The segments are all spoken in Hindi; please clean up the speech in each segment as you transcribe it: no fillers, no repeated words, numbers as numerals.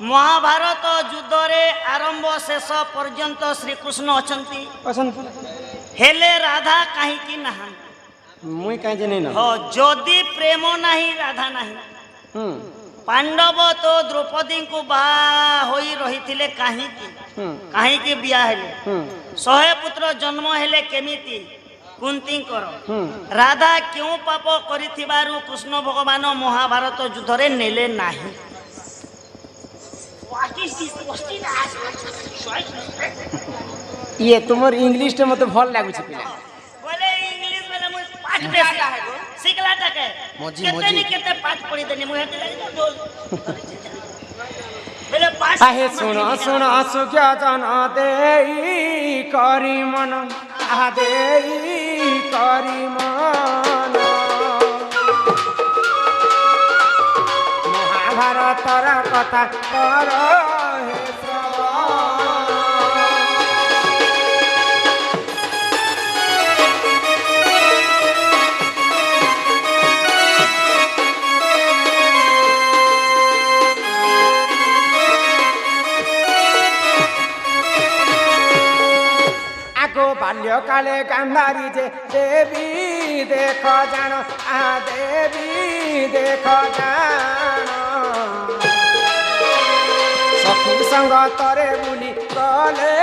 महाभारत युद्ध रे आरंभ शेष पर्यंत श्रीकृष्ण अछंती हेले राधा कहीं की नहा मुई कहीं जानी ना हो जदि प्रेम नहीं राधा नहीं पांडव तो द्रौपदी को बाहा होई रही थिले कहीं की बिया हेले 100 पुत्र जन्म हेले केमिति कुंती राधा क्यों पाप करिथिबारु कृष्ण भगवान महाभारत युद्ध रे नेले नाही ये तुमर इंग्लिश टे मते भल लागु छै पिला बोले इंग्लिश में मु पाठ बेसी सिखला टके केते नि केते पाठ पढी देनी मु हेते लागि बोल बोले पाठ आहे सुनो सुनो सुख्या जन देई करी मन आ देई करी मन महाभारतर कथा कर हे बाल्य काले गांधारी जे देवी देख जान आ देवी देख जान सखी संग तरे बुली गले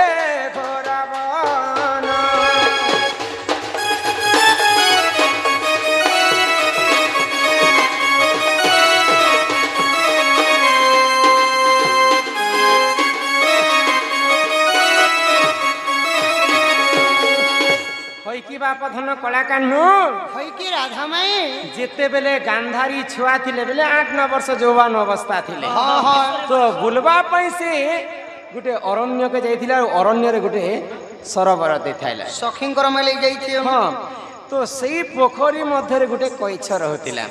घोरवन की बाप धन कला कान्हू की राधा माई जेते बेले गांधारी छुआ थिले बेले 8-9 वर्ष जवान अवस्था थिले तो बुलबा पई से गुटे अरण्य के जाइथिला अरण्य रे गुटे सरोवर देथाइला सखींकर मेले जाइथियो हां तो सेई पोखरी मध्य रे गुटे कइछ रहतिला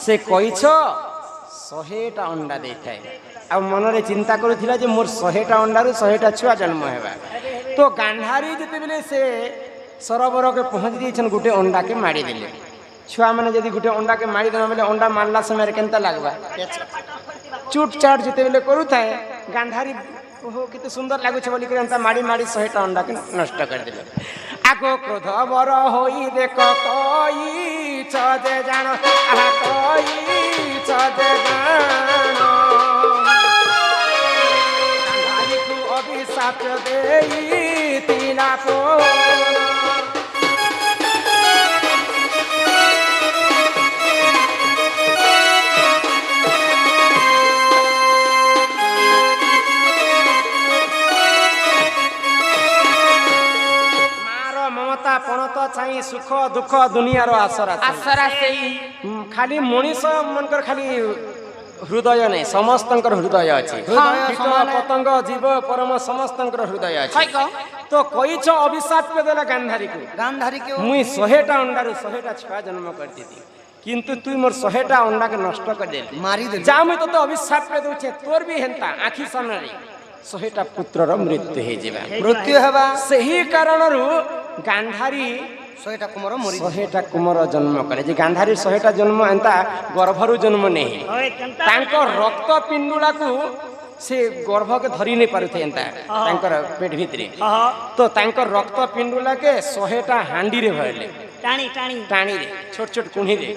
से कइछ 100टा अंडा देथाय आ मन रे चिंता करूथिला जे मोर 100टा अंडा रु 100टा छुआ जन्म हेबा तो गांधारी जेते बेले से सरोवर के पहुँच दिए गोटे अंडा के मारी देले छुआ मैंने जब गोटे अंडा के मारी देना बेले अंडा मारला समय केनता लगवा चूट चाट जिते बेले करूए गांधारी ओहो कितने सुंदर लगुच बोलिक मारी मारी 100टा अंडा के नष्ट कर दिले आगो क्रोध बर होई देख कई छदे जान आ कई छदे जान गांधारी को अभिशाप देई तिला को पणत छाई सुख दुख दुनिया रो आसरा खाली मनीष मनकर खाली हृदय नहीं समस्तंकर हृदय अच्छे पतंग जीव परम समस्तंकर हृदय अच्छे तो कई छ अभिशाप पे देला गांधारी को मुई 100टा अंडा रु 100टा छुआ जन्म करती थी किंतु तू मोर 100टा अंडा के नष्ट कर दे मारी दे जा मुई तो अभिशाप पे दूचे तोर भी हेंता आखी सामने 100टा पुत्र रो मृत्यु हेबा सही कारण रु गांधारी 100टा कुमर जन्म करे जे गांधारी 100टा जन्म एंता गर्भरु जन्म नहीं तांको रक्त पिंडुला को से गर्भ के धरी नहीं पारुथे एंता तांकर पेट भितरे तो तांकर रक्त पिंडुला के 100टा हांडी रे भरले टाणी रे छोट छोट कुणी रे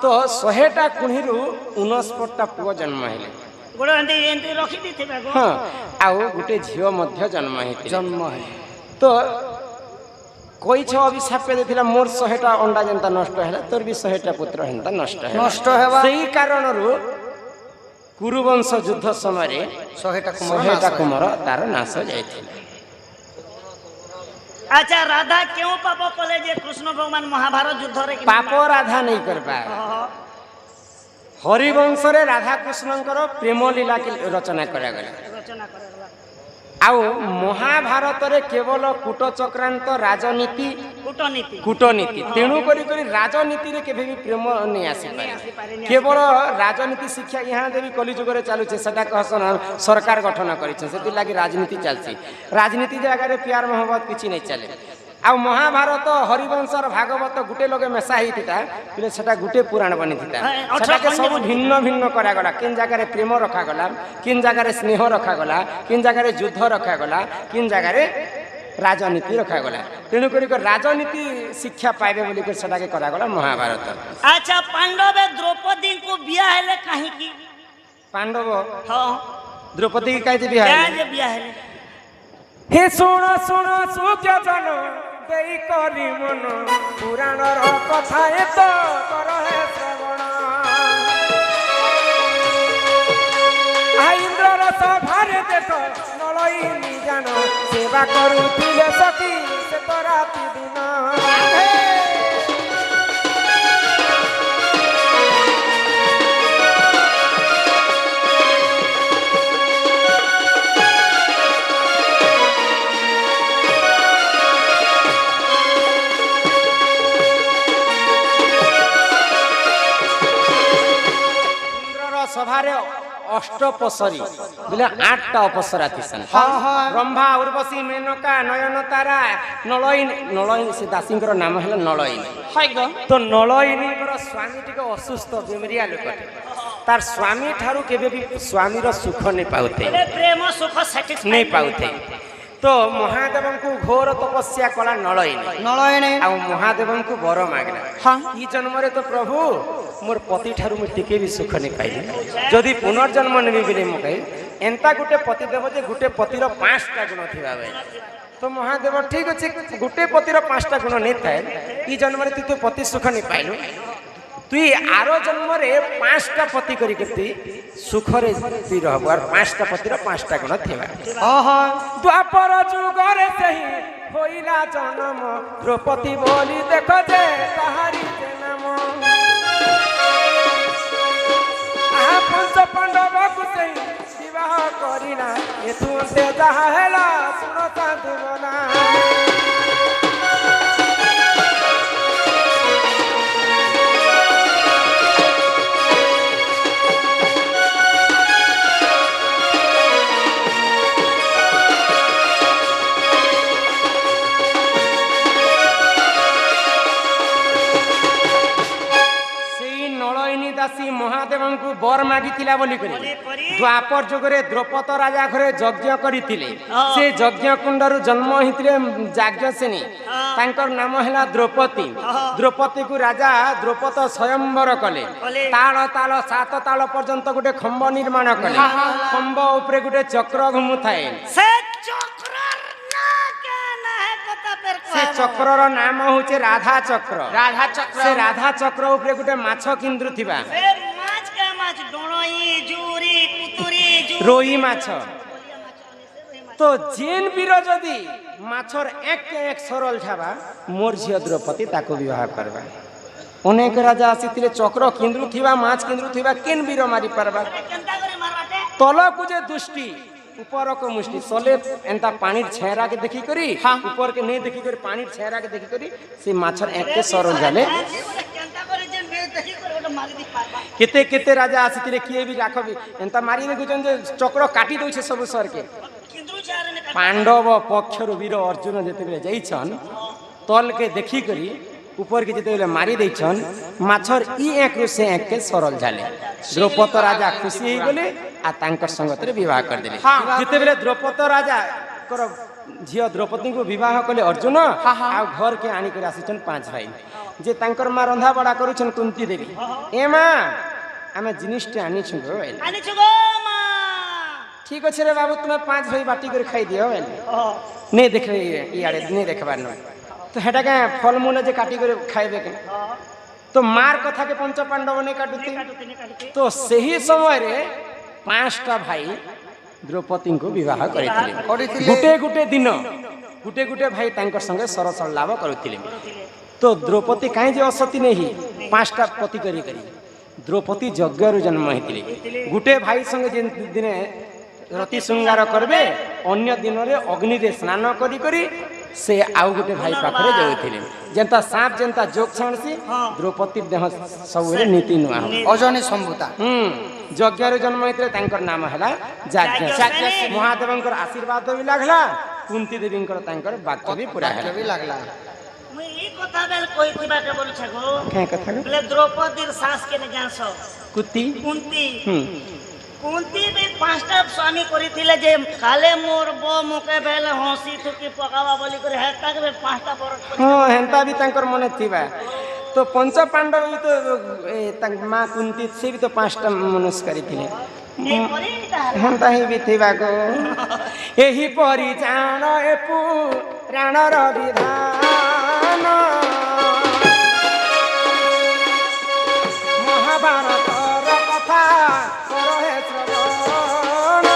तो 100टा कुणी रु 69टा पुओ जन्म हेले गोड़ एंती एंती रखी दिथिबा गो हां आउ गुटे झियो मध्य जन्म है तो कोई छ अभिशाप पे देथिला मोर 100टा अंडा जनता नष्ट हैला तोर भी 100टा पुत्र हेंता नष्ट हेबा सेही कारण रु कुरुवंश युद्ध समय रे 100टा कुमार तार नाश जायथिला अच्छा राधा क्यों पाप कले जे कृष्ण भगवान महाभारत युद्ध रे पाप राधा नहीं करबा हरिवंश रे राधा कृष्णंकर प्रेम लीला के रचना करा गला आउ महाभारत रे केवल कूटचक्रांत राजनीति कूटनीति तेणु करी राजनीति रे केबे भी प्रेम नहीं आसी पारे केवल राजनीति शिक्षा यहाँ देवी कलिजुग रे चालू छे सेटा कहसन सरकार गठन करिछ सेति लागि राजनीति चलछि राजनीति जगह रे प्यार मोहब्बत किछि नहीं चले आ महाभारत हरिवंशर भागवत गुटे लगे मेसा होता बोले सेटा गुटे पुराण बनी था सब भिन्न भिन्न करागला किन जगह प्रेम रखागला किन जगह स्नेह रखागला किन जगह युद्ध रखागला किन जगह राजनीति रखागला तेणुक राजनीति शिक्षा पाइबे बोली सेटाके करागला महाभारत। अच्छा पांडव द्रौपदी को बिया हेले काहे की पांडव हां द्रौपदी की काहे बिया हेले बिया हेले हे सुन सुन सुख्य जन देई करी मन पुराणर कथा एत कर हे श्रवण इंद्रर सभारे देख नलई जान सेवा करुथिले सखी से तो राति दिन सभारे अष्टपसरी बोले 8टा अपसरा थीसन ब्रह्मा उर्वशी मेनका नयन तारा नलयिनी से दासी नाम है नलयिनी तो नलयिनी स्वामी टिके असुस्थ बेमरिया लोक तार स्वामी ठारू केबे भी स्वामी रो सुख नहीं पाउथे प्रेम सुख सैटिस्फाई नहीं पाउथे तो महादेव को घोर तपस्या कला नलयिनी आ महादेव को वर मागला हाँ ई जन्म रे तो प्रभु मोर पति ठारू मु टिके भी सुख नहीं पाइली जदि पुनर्जन्म नेबी बेले मु कहि एंता गुटे पति देव जे गुटे पतिर 5टा गुण थिबा बे तो महादेव ठीक अछि गुटे पतिर 5टा गुण नहीं थाए ई जन्म रे तू पति सुख नहीं पाइलु तुई आरो जन्म रे 5टा पति करी केती सुख रे तुई रहब और 5टा पतिर 5टा गुण थिबा द्वापर जुग रे सही होइला जन्म द्रौपदी बोली देखो जे कहारी के नाम पंच पांडव को सही विवाह करिना एतु अंते जहा हेला सुनो साधु बना महादेव को बर मागी बोली द्वापर जुगरे द्रौपद राजा घरे यज्ञ करथिले से यज्ञ कुंडर जन्म होइतिले याज्ञसेनी तांकर नाम हैला द्रौपदी द्रौपदी को राजा द्रौपद स्वयंवर कले ताल ताल 7 ताल पर्यंत गोटे खंब निर्माण कले खंब ऊपर गोटे चक्र घुमु थाए से चक्रर ना के ना है कता पर से चक्रर नाम होचे राधा चक्र से राधा चक्र ऊपर गोटे माछ किंद्रु थिबा रोई माछ तो जेन वीर जदि माछर एक सरल छाबा मोर झियो द्रौपदी ताको विवाह करबा अनेक राजा आसीतिले चक्र किंद्रु थिबा माछ किंद्रु थिबा केन वीर मारी परबा तल को जे दुष्टि ऊपर को मुष्टि सले एंता पानी छेरा के देखी करी ऊपर के नहीं देखी करी पानी छेरा के देखी करी से माछर एक सरल जाले केते केते राजा आसीतिले किए भी राख भी एंता मारी ने गुजन जे चक्र काटी दउ छे सब सर के पांडव पक्षर वीर अर्जुन जेते बेले जाइछन तल के देखी करी ऊपर के जेते बेले मारी दैछन माछर ई एक रु से एक के सरल जाले द्रौपद राजा खुशी हो गले आ तांकर संगत रे विवाह कर देले जेते बेले द्रौपद राजा कर झियो द्रौपदी को विवाह कले अर्जुन आ घर के आनी कर आसीछन 5 भाई जे तांकर मा रंधा बड़ा करूछन कुंती देवी ए मां आमे जिनिसटे आनी छु गो मां ठीक अछि रे बाबू तुमे 5 भाई बाटी कर खाई दियो नहीं देखबे इयाडे नहीं देखबार न तो हेटा के फल मूल जे काटी कर खाइबे के तो मार कथा के पंच पांडव ने काटुती तो सही समय रे 5टा भाई द्रौपदी को विवाह करथिले गुटे गुटे दिन गुटे गुटे भाई तांकर संगे सरसल लाभ करथिले तो द्रौपदी कहीं जे असती नहीं 5टा पति करी द्रौपदी यज्ञ जन्म होती गुटे भाई संगे जेन दिने रति श्रृंगार करबे अन्य दिन रे अग्नि रे स्नान करी करी से आउ गुटे भाई पाखरे जाउथिले जेंता सांप जेंता जोग छणसी द्रौपदी देह सबरे नीति नुआ अजनी संभूता यज्ञ जन्म होते तांकर नाम है महादेवंकर आशीर्वाद भी लागला कुंती देवी वाक्य भी पूरा है भी लगला मुई ई कथा बेल कहि बाटे बोल छगो क्या कथा बोले द्रौपदी सास के ने जानस कुत्ती कुंती कुंती भी पांचटा स्वामी करिथिले जे काले मोर बो मुके बेल हंसी थुकी पकावा बोली करे हेता के पांचटा पर हां हेंता भी तांकर मने थिबा तो पंच पांडव भी तो माँ कुंती से भी तो पांचटा मनुष्य करिथिले हेंता ही भी थिबा को एही परि जान ए पुराणर विधान महाभारतर कथा करहे श्रवण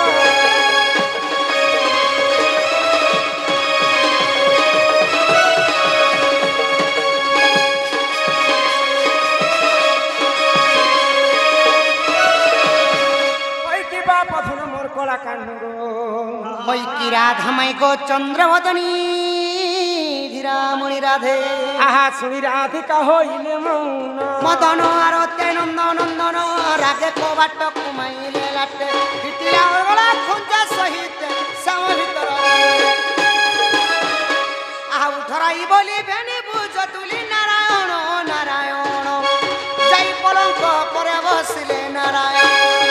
पथन मोर कला कांडो মই কি রাধা মাই গো চন্দ্রবদনী ধীরামণি রাধে আহা শুনি রাধিকা হইলে মৌন মদন আরতে নন্দ নন্দন রাগে কবাট কুমাইলে লাটে পিটিয়া গলা খুঁজা সহিত শ্যাম ভিতর আহা উঠরাই বলি বেনি বুঝ তুলি নারায়ণ নারায়ণ যাই পলঙ্ক পরে বসিলে নারায়ণ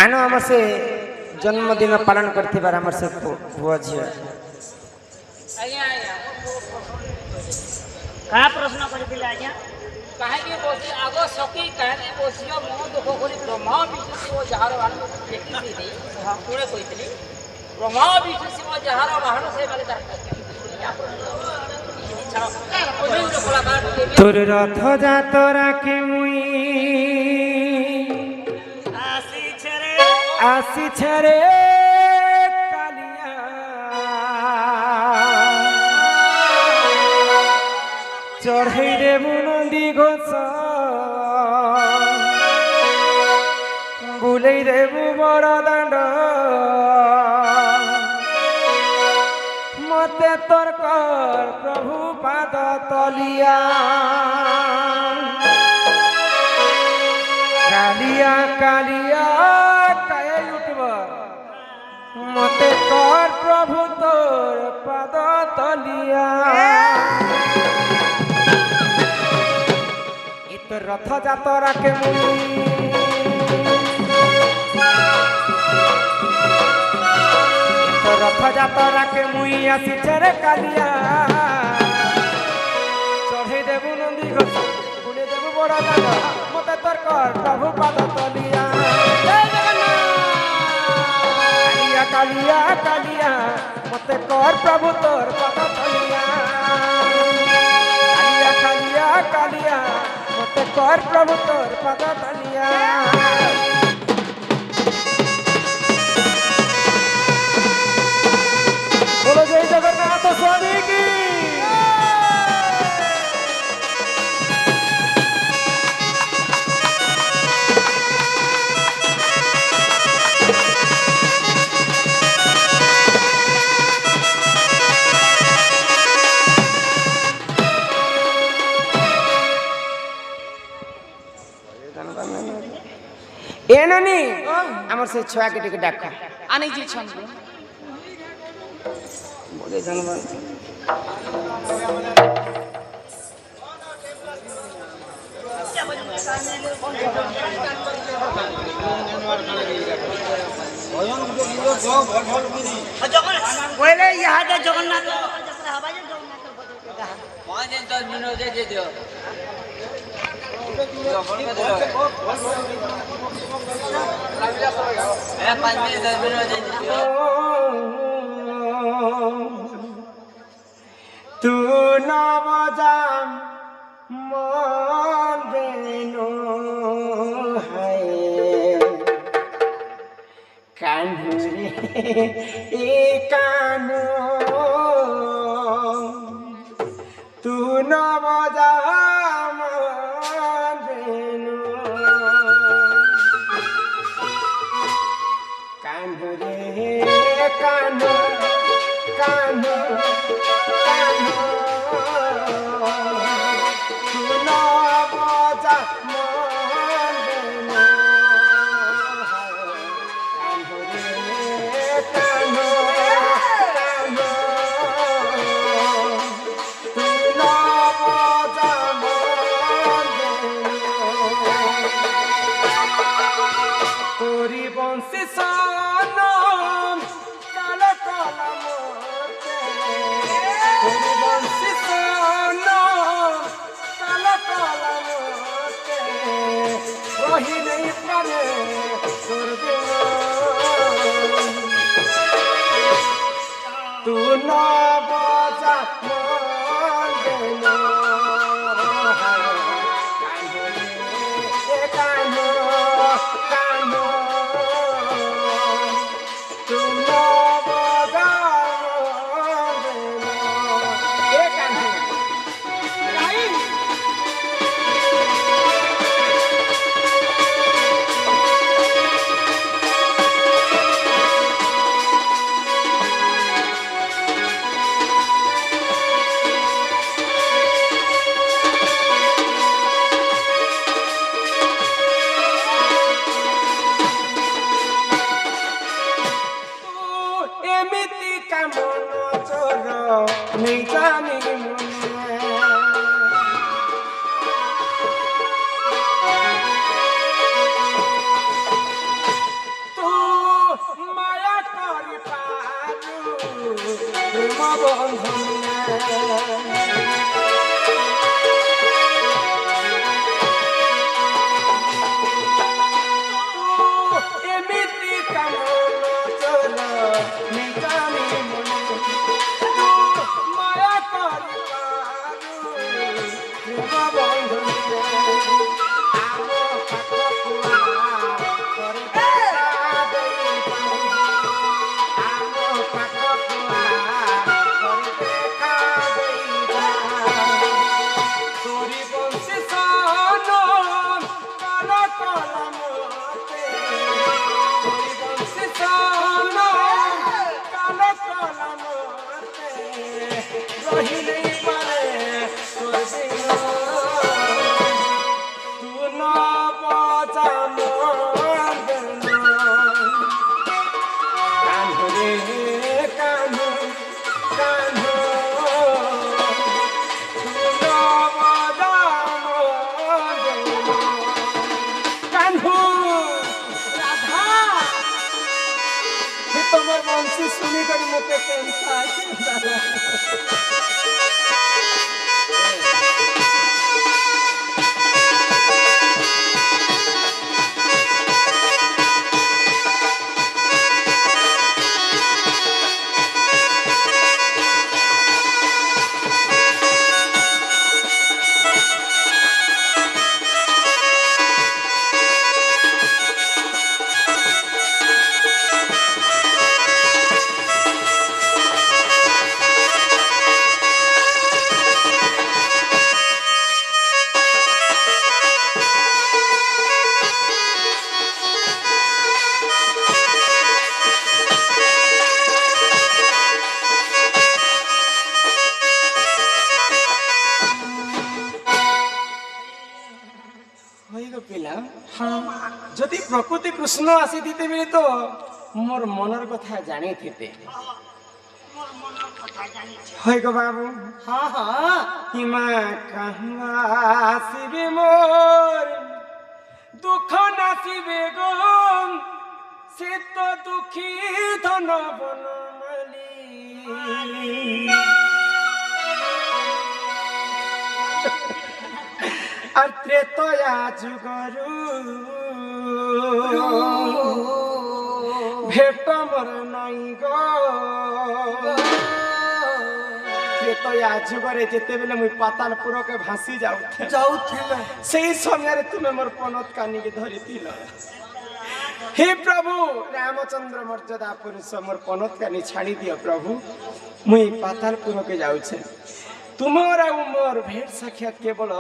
आनो हमर से जन्मदिन पालन करते बार हमर से बुआ झिया का प्रश्न करिथिले आज्ञा काहे के बोसी आगो सकी काहे के बोसियो मन दुख करी ब्रह्मा विष्णु शिव जहार वाहन देखि थी हम कोने कहितली ब्रह्मा विष्णु शिव जहार वाहन से वाले तोर रथ जातरा के मुई आसी छरे कालिया चढ़ई देबु नंदी घोष बुलई देबु बड़ दांड मते तोर कर प्रभु पाद तलिया कालिया कालिया मते कर प्रभु तोर पाद तलिया इत रथ जातरा के मुई इत रथ जातरा के मुई आसी छरे कालिया चढ़े देबु नंदी घोष बुले देबु बड़ दांड मते तोर कर प्रभु पाद तलिया कालिया कालिया मते कर प्रभु तोर पद तलिया कालिया कालिया कालिया मते कर प्रभु तोर पद तलिया बोलो जय जगन्नाथ स्वामी की ए नानी हमर से छुआ के टिके डाक आनी जी छन बोले जनवन पहले यहाँ के जगन्नाथ यात्रा हवा जे जगन्नाथ 5 मिनट दे दियो तू नवजाम मनो है कान्हुरी ए कानो तू नवजाम कान्हुरी कानो कान्हो कान्हो तू न बजा मन देना कान्हो रे कान्हो कान्हो तू न बजा मन देना तोरी बंसी सनम काल काला मोते तोरी बंसी सनम काल काला मोते रही नहीं पारे तोर बिना तू न बजा मन देना कान्हो रे कान्हो कान्हो तू न बजा मन देना ए कान्हो काई एमिति का मन चोर नहीं जानी मुने तू माया करी पारू प्रेम बंधन एमिति का मन चोर नहीं जानी मुने तू माया करी पारू प्रेम बंधन आम पाखकुआ करे देखा देई आम पाखकुआ करे देखा देई तोरी बंसी सनम काल काला मोते तोरी बंसी सनम काल काला मोते रही नहीं पारे तोर बिना तू न बजा मन देना कान्हो रे कान्हो कान्हो तू न बजा मन देना कान्हो राधा हे तमर बंसी सुनी कर मते केनसा पिला हाँ जदि प्रकृति कृष्ण आसी थीते बेले तो मोर मनर कथा जानी थीते होय गो बाबू हाँ हाँ हिमा कहवा आसीबे मोर दुख नासीबे गो से तो दुखी धन बनमाली আর ত্রেতয়া যুগরু ভেট মর নাই গো ত্রেতয়া যুগরে যেতেবেলে মুই পাতালপুরকে ভাসি যাউথিলা সেই সমୟରେ তুমি মোর পনত কানিকে ধরিতিল हे प्रभु रामचंद्र मर्यादा पुरुष मोर पनत कानी छाड़ी दियो प्रभु मुई पातालपुर के जाउछे तुमर आ मोर भेट साक्षात केवल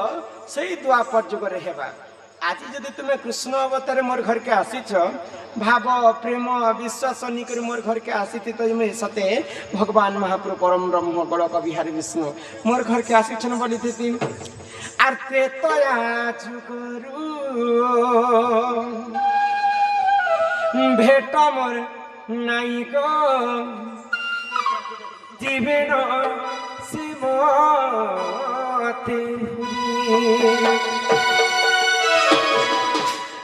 सही द्वापर जुगरे हेबा आज जदि तुम्हें कृष्ण अवतार मोर घर के आसीछ भाव प्रेम विश्वास निकर मोर घर के आसी तो मैं सते भगवान महाप्रभु परम ब्रह्म गोलक बिहारी विष्णु मोर घर के आसीछन बोली थी आर त्रेतया जुगरु भेट मोर नाई गो जीवन शिवती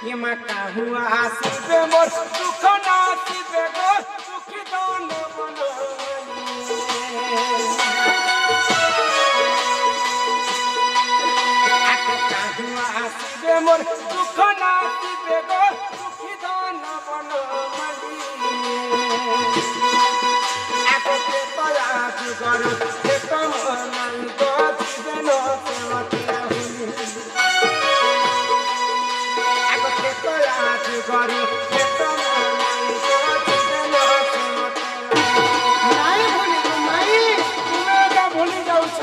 ये माँ काहुआ आसीबे मोर दुख नासीबे गो दुखी दान बनो आके काहुआ आसीबे मोर दुख नासीबे गो दुखी दान बनो आके ते तया जुगरु ते कम नाई गो जीवन सेवती गरु ନାଇଁ ଭୁଲି ଗো ମାଇ तुमे का भूली जाउछ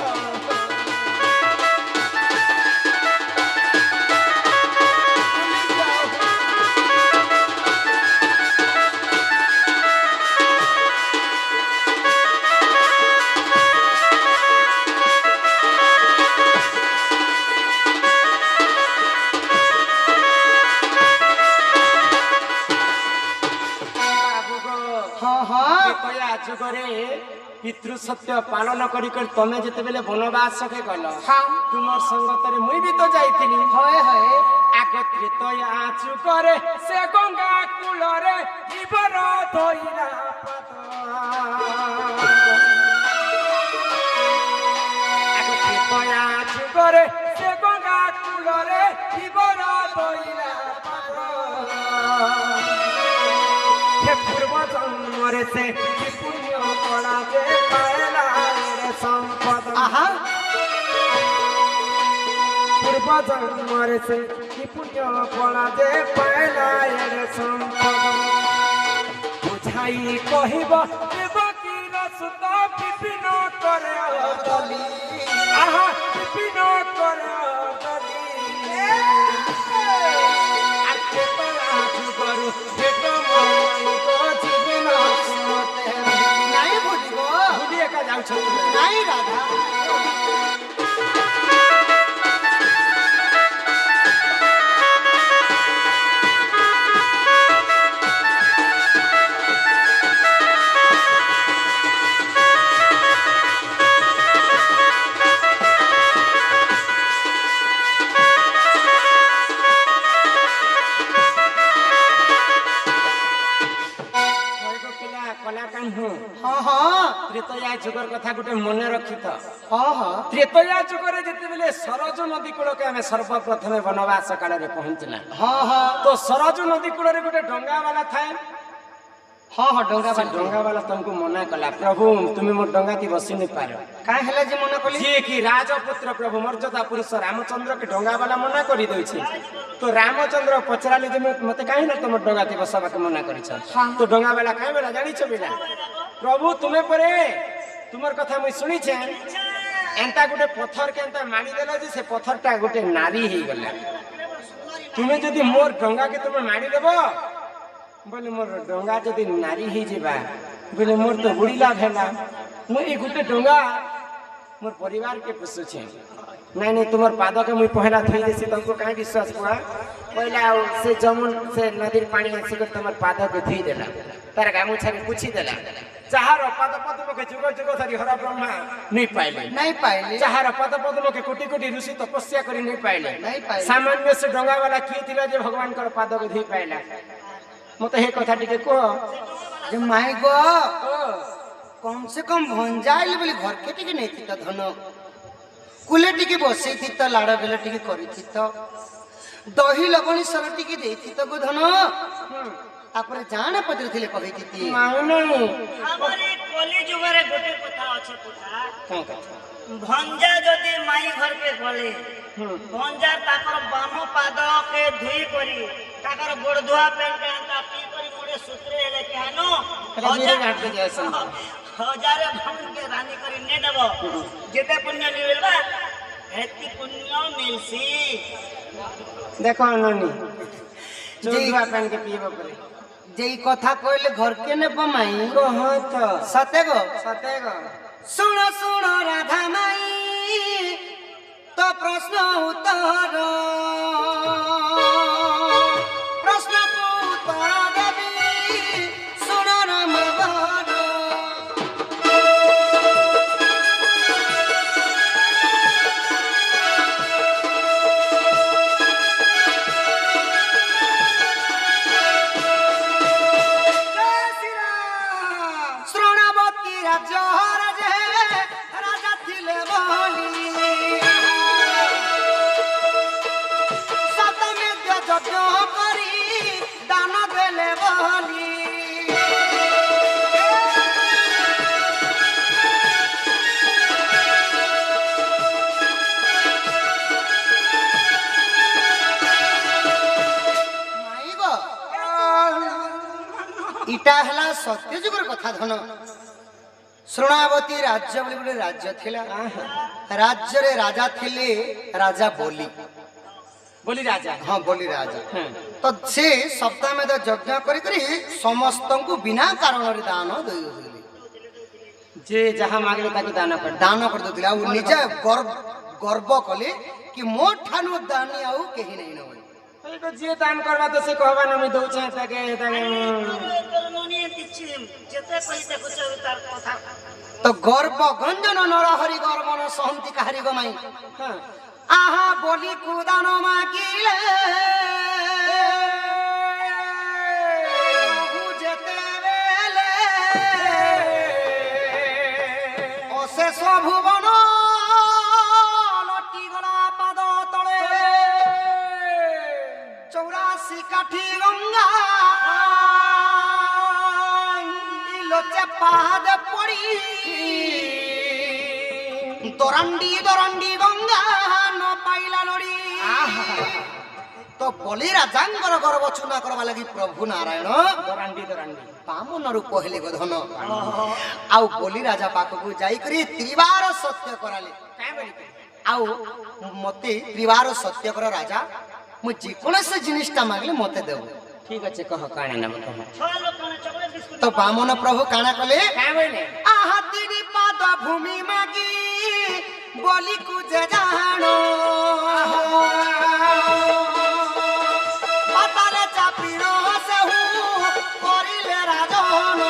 जुगरे पितृ सत्य पालन करी तमे जेते बेले वनवास के गल तुमर संगतरे मुई भी तो जाइथिली हय हय आग त्रेतया जुगरे से गंगा कूलरे जीवर धइला पाद आग त्रेतया जुगरे से गंगा कूलरे जीवर धइला पाद हे पूर्व जन्मरे से पड़ा जे पायला रे संपद आहा पूर्व जन्मरे से कि पुण्य पड़ा जे पायला रे संपद बुझाई कहिब देवकी रसुत विपिन करे अदली आहा विपिन करे अदली आके तला जुगरु भेट मन को जीवन सुमते ନାଇଁ ଭୁଲି ଗो भूली एका जाउछ ନାଇଁ ରାଧା हाँ हाँ त्रेतया जुगर कथा गोटे मन रखी तो हाँ हाँ त्रेतया जुगर जिते बेले सरज नदी कूल के आम सर्वप्रथम वनवास काल में पहुंचला हाँ हाँ तो सरज नदी कूल गोटे डंगा वाला थाए हाँ हाँ डंगा से डंगा वाला तुमको मना कला प्रभु तुम मोर डंगा ती बसी नहीं पार काहे ହେଲା ଯେ ମନା କଲି जी कि राजपुत्र प्रभु मर्यादा पुरुष रामचंद्र के डंगा वाला मना करी दे तो रामचंद्र पचराले जे मते काहे ना तुम डंगा ती बसबा के मना करी तो डंगा वाला काहे बेला जानी छ बिना प्रभु तुमे परे तुमर कथा मुई सुनी छे एंता गोटे पत्थर के एंता मारी देला जे से पत्थरटा गोटे नारी ही गला तुमे जदी मोर डंगा के तुमे मारी देबो बोले मोर डंगा जदी नारी ही जेबा बोले मोर तो बुड़ीला भेला मु ए गुटे डंगा मोर परिवार के पुसु छे नहीं नहीं तुमर पाद के मुई पहला थई देसी तुमको काहे विश्वास हुआ पहला से जमुन से नदीर पानी आसी कर तुमर पाद के धुई देला तार गामुछा के पुछि देला चाहर पद पद्म के जुग जुग धरि हर ब्रह्मा नहीं पाइले नहीं पाइले चाहर पद पद्म के कोटि कोटि ऋषि तपस्या करी नहीं पाइले नहीं पाइले सामान्य से डंगा वाला किए थिला जे भगवान कर पाद के धुई पाइला मते हे कथा टिके को जे माई गो कम से कम भंजाइल बोली घर के टिके नहीं थी तो धन कुले टिके बसई थी तो लाड़ बेले टिके करी थी तो दही लबणी सर टिके दे थी तो गो धन आपरे जाने पत्र थिले कहि थी माने हमारे कली जुगरे गोटे कथा अछि पुता का कथा भंजा जदि माई घर के गले भंजा ताकर बाम पाद के धुई करी ताकर गोड़ धुआ पेन के अंता पी करी मोरे सूत्रे हेले के हानो मेरे घाट के जैसन हजारे भंग के रानी करी ने देबो जेते पुण्य निवेलबा ହେତି ପୁଣ୍ୟ ମିଲସି ଦେଖ ଅନନି ଚୁଲୁଆ ପାଣି କେ ପିଇବ ପରେ যেই কথা কইলে ঘরকে নেব মাই কহ তো সতে গো সতে গো শুণ শুণ রাধা মাই তো প্রশ্ন উত্তর প্রশ্ন উত্তর দেবী শুণ রাম বর শ্রোণাবতী রাজ্য রাজে রাজা ଥିଲେ বলি সতমেধ্য যজ্ঞ করি দান দেলে বলি ইটা হেলা সত্য যুগর কথা ধন শ্রোণাবতী রাজ্য বলে গোটে রাজ্য ଥିଲା রাজ্যরে রাজা ଥିଲେ রাজা বলি বলি রাজা ହଁ ବୋଲି ରାଜା ତ ସେ ସପ୍ତାମେଧ ଯଜ୍ଞ କରି କରି ସମସ୍ତଙ୍କୁ ବିନା କାରଣରେ ଦାନ ଦେଇଦେଉଥିଲେ যে যাহা মাগলে তাকে দান করে ଦାନ କରିଦେଉଥିଲେ ଆଉ ନିଜେ ଗର୍ବ କଲେ କି ମୋ ଠାରୁ ଦାନୀ ଆଉ କେହି ନାହିଁ ନବନି যে দান করবা তো সে কহবা নমি দউছে তাকে তাকে যেতে কই দেখুছ তার কথা ତ ଗର୍ବ ଗଞ୍ଜନ ନରହରି ଗର୍ବ ନ ସହନ୍ତି କାହାରି ଗମାଇ হ্যাঁ আহা বলি কুদান মাগিলে যেতে বেলে অশেষ ভুবন লটি গলা পাদ তলে 84 কাঠি গঙ্গা লোচে পাদ পড়ি দরান্ডি দরান্ডি গঙ্গা ন পাইলা লড়ি তো বলি রাজাঙ্গর গর্ব চুনা করবা লাগি প্রভু নারায়ণ দরান্ডি দরান্ডি বামনরু কহিলে গোধন আউ বলি রাজা পাখকু যাই করি ত্রিবার সত্য কৰালে আউ মতে ত্রিবার সত্য কর রাজা মু যে কোনসে জিনিসটা মাগলে মতে দেব ঠিক আছে কহ কানে নেব কহ ছয় লোক মানে চকলেট বিস্কুট তো বামন প্রভু কানা কলে কাই বইলে আহা তিরি পাদ ভূমি মাগি বলি কু যে জানো পাতালে চাপির সেহু করিলে রাজন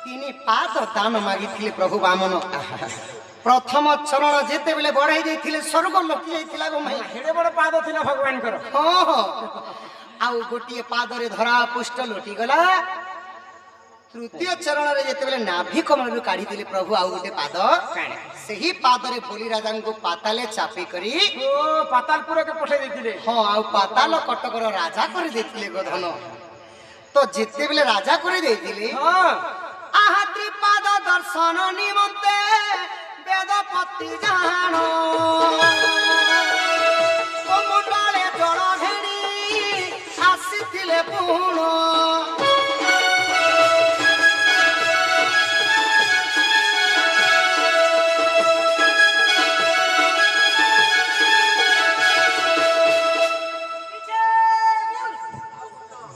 তিনি পাদ দান মাগিଥିଲେ প্রভু বামন প্রথম চরণ যেতেবেলে বড়াই যাইଥିଲେ স্বর্গ লোকি যাইଥିଲା গো মাই হেড়ে বড় পাদ ছিল ভগবানଙ୍କର ହଁ ଆଉ ଗୋଟିଏ ପାଦରେ ଧରା ପୁଷ୍ଟ ଲୋଟି ଗଲା ତୃତୀୟ ଚରଣରେ ଯେତେବେଳେ ନାଭି କମଳରୁ କାଢିଥିଲେ ପ୍ରଭୁ ଆଉ ଗୋଟେ ପାଦ ସେହି ପାଦରେ ବୋଲି ରାଜାଙ୍କୁ ପାତାଲେ ଚାପି କରି ও পাতালপুরকে পঠাই দিছিলে ହଁ ଆଉ ପାତାଲ କଟକର ରାଜା କରି ଦେଇଥିଲେ ଗୋଧନ ତ ଯେତେବେଳେ ରାଜା କରି ଦେଇଥିଲେ হ্যাঁ আহা ত্রিপাদ দর্শন নিমন্তে বেদপতি জান কমণ্ডলে জল ঘেনি আসিଥିଲେ পুণ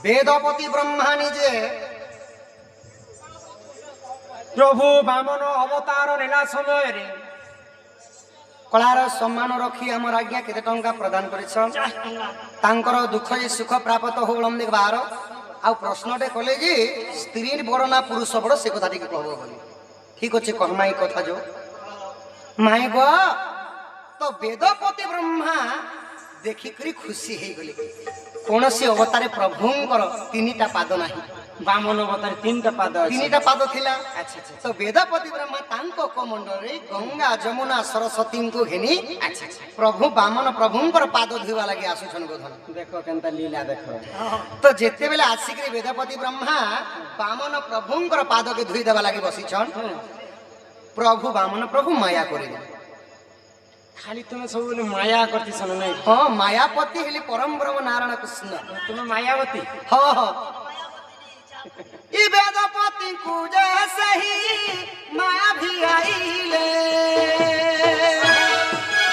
বেদপতি ব্রহ্মা নিজে প্রভু বামন অবতার নেলা সময়ের কলার সম্মান রক্ষি আমার আজ্ঞা কেতে টঙ্কা প্রদান করেছন তাঙ্কর দুঃখ যে সুখ প্রাপ্ত হোলম দেখবার আউ প্রশ্নটে কলে যে স্ত্রী বড় না পুরুষ বড় সে কথা টিকে কহব বলি ঠিক আছে কহমাই কথা যো মাই গো তো বেদপতি ব্রহ্মা দেখিকরি খুশি হয়ে গলি কৌশি অবতারে প্রভুঙ্কর তিনটা পাদ ନାହିଁ বামন অবতার তিনটা পাদ আছে তিনটা পাদ ଥିଲା আচ্ছা আচ্ছা তো বেদপতি ব্রহ্মা তাঙ্ক কমণ্ডরে গঙ্গা যমুনা ସରସ୍ୱତୀଙ୍କୁ ଘେନି আচ্ছা আচ্ছা প্রভু বামন প্রভুঙ্কর পাদ ধুইবা লাগি আসুছন গোধন দেখো কেনতা লীলা দেখো তো যেতেবেলে আসিকি বেদপতি ব্রহ্মা বামন প্রভুঙ্কর পাদকে ধুই দেবা লাগি বসিছন प्रभु बामन प्रभु माया करे खाली तुम्हें सब माया करती सन नहीं हाँ मायापति हेली परम ब्रह्म नारायण कृष्ण तुम्हें मायावती हाँ हाँ ई वेदपति को जैसे ही माया भी आईले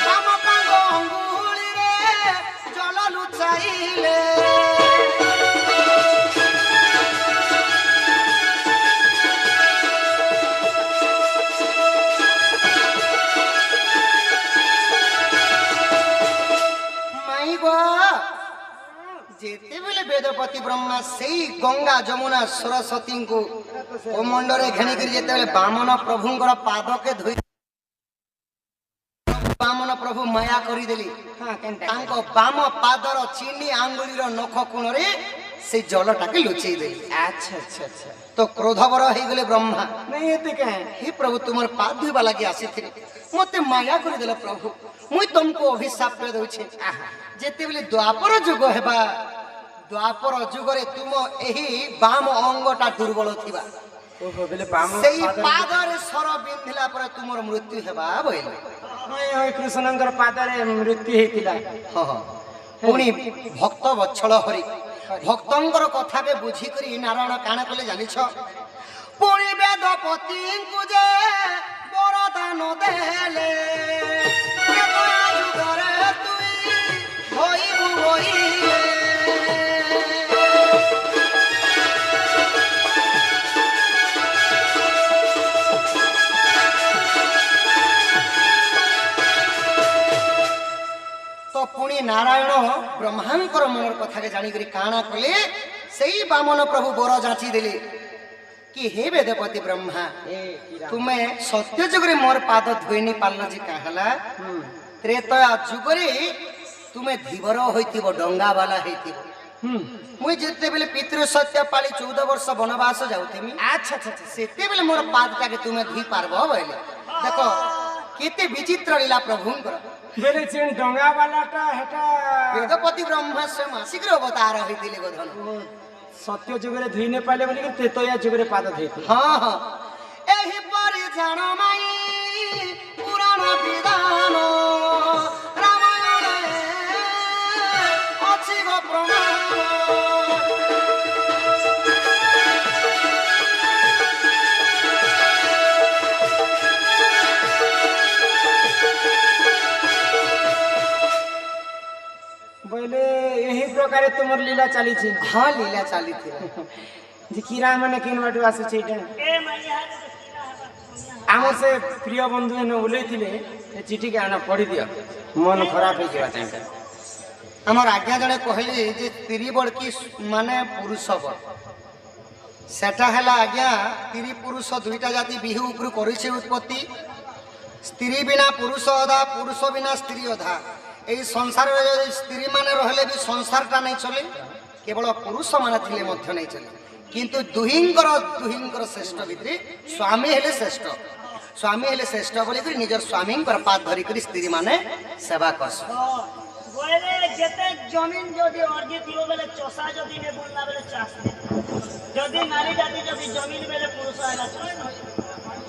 हम पांगो अंगुली रे जल लुचाईले जेते बेले वेदपति ब्रह्मा से गंगा जमुना सरस्वती को मंडरे घेणी कर जेते बेले बामन प्रभुंकर पाद के धोई बामन प्रभु माया करी देली तांको बाम पादर चीनी आंगुलीर नख कोण रे से जलटा के लुचेई देली अच्छा अच्छा अच्छा तो क्रोधवर हो गले ब्रह्मा नहीं एते कहे हे प्रभु तुमर पाद धोइबा लागि आसीथिले मते माया करी देला प्रभु मुई तुमको अभिशाप कर दउछे जेते बेले द्वापर जुग हेबा द्वापर जुगरे तुम एही बाम अंगटा दुर्बल थिबा ओहो बेले बाम सेई पादरे सर बिंधिला पर तुमर मृत्यु हेबा बइले होय होय कृष्णंकर पादरे मृत्यु हेतिला हां हां पुनी भक्त वत्सल हरि भक्तंकर कथा के बुझी करी नारायण काना कले जानि छ पुनी वेदपति को जे वरदान देले जुगरे तुई होइबु होइले तो पुणी नारायण ब्रह्मांकर मनर कथा के जानी करी काना कले सेई बामन प्रभु बर जाची देले कि हे वेदपति ब्रह्मा तुम्हें सत्य जुगरे मोर पाद धोई नहीं पारल जे कहला त्रेतया जुगरे तुम्हें धीवर होइतिबो डंगा वाला हेतिबो मुई जेते बेले पितृ सत्य पाली 14 वर्ष वनवास जाउतेमी अच्छा अच्छा सेते बेले मोर पादटा के तुम्हें धोई पारबो बोले देखो केते विचित्र लीला प्रभुंकर बेले चेन डंगा वालाटा हेटा वेदपति ब्रह्मा से मासिक अवतार होइतिले गोधन सत्य जुगरे धुई ने पाले बोली तेतया जुगरे पाद धुई हां हां एही पर जान माई पुराण विधान रामायण अछि गो प्रमाण बोले यही प्रकार तुमर लीला चली छी हाँ लीला चली थी जे कीरा माने केन बाटू आसे छी ए मैया आमर से प्रिय बंधु ने उलैथिले ए चिठी के आना पढ़ी दियो मन खराब हो गया तांका हमर आज्ञा जने कहली जे स्त्री बड़की माने पुरुष बड़ सेटा हला आज्ञा स्त्री पुरुष दुईटा जाति बिहु उपर करि छे उत्पत्ति स्त्री बिना पुरुष अधा पुरुष बिना स्त्री अधा এই সংসারে স্ত্রী মানে রহলে বি সংসারটা নাই চলে কেবল পুরুষ মানে থিলে মধ্য নাই চলে কিন্তু দুহিঙ্কর শ্রেষ্ঠ ভিতরে স্বামী হেলে শ্রেষ্ঠ বলি করে নিজের স্বামীঙ্কর পাদ ধরি করে স্ত্রী মানে সেবা করছ বলে যেতে জমিন যদি অর্জি থিব বেলে চষা যদি নে বললা বেলে চাষ যদি নারী জাতি যদি জমিন বেলে পুরুষ আলা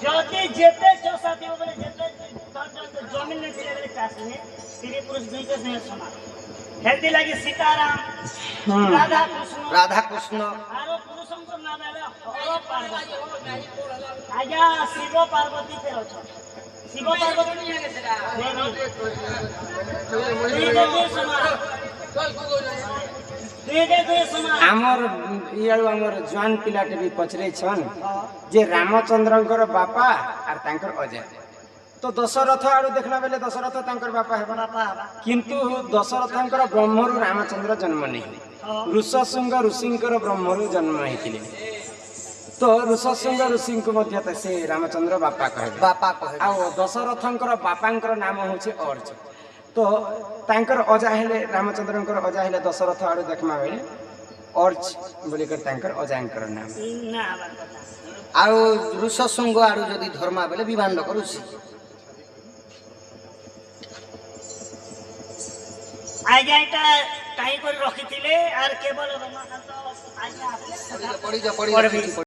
যদি যেতে চষা থিব বেলে যেতে जमीन में चले चाष में स्त्री पुरुष दुई के स्नेह समान हेती लगी सीताराम राधा कृष्ण आरो पुरुषों को ना बेले हरो पार्वती आजा शिव पार्वती पे अछ शिव पार्वती नहीं है सेटा आमर इयाळु आमर जवान पिलाटे भी पचरे छन जे रामचंद्रंकर बापा आर तांकर अजय तो दशरथ आड़ू देखला बेले दशरथ तांकर बापा हेबा किंतु दशरथंकर ब्रह्मरु रामचंद्र जन्म नहीं ऋषशृंग ऋषिंकर ब्रह्मरु जन्म हेतिले तो ऋषशृंग ऋषि को मध्य से रामचंद्र बापा कहे आ दशरथंकर बापांकर नाम होचे अर्ज तो तांकर अजा हेले रामचंद्रंकर अजा हेले दशरथ आड़ू देखमा बेले अर्ज बोली कर तांकर अजांकर नाम आरो ऋषशृंग आड़ू जदी धर्मा बेले विभांड करूसी आज्ञा एटा काई कर रखिथिले आर केवल रमाकांत आज्ञा पड़ी जा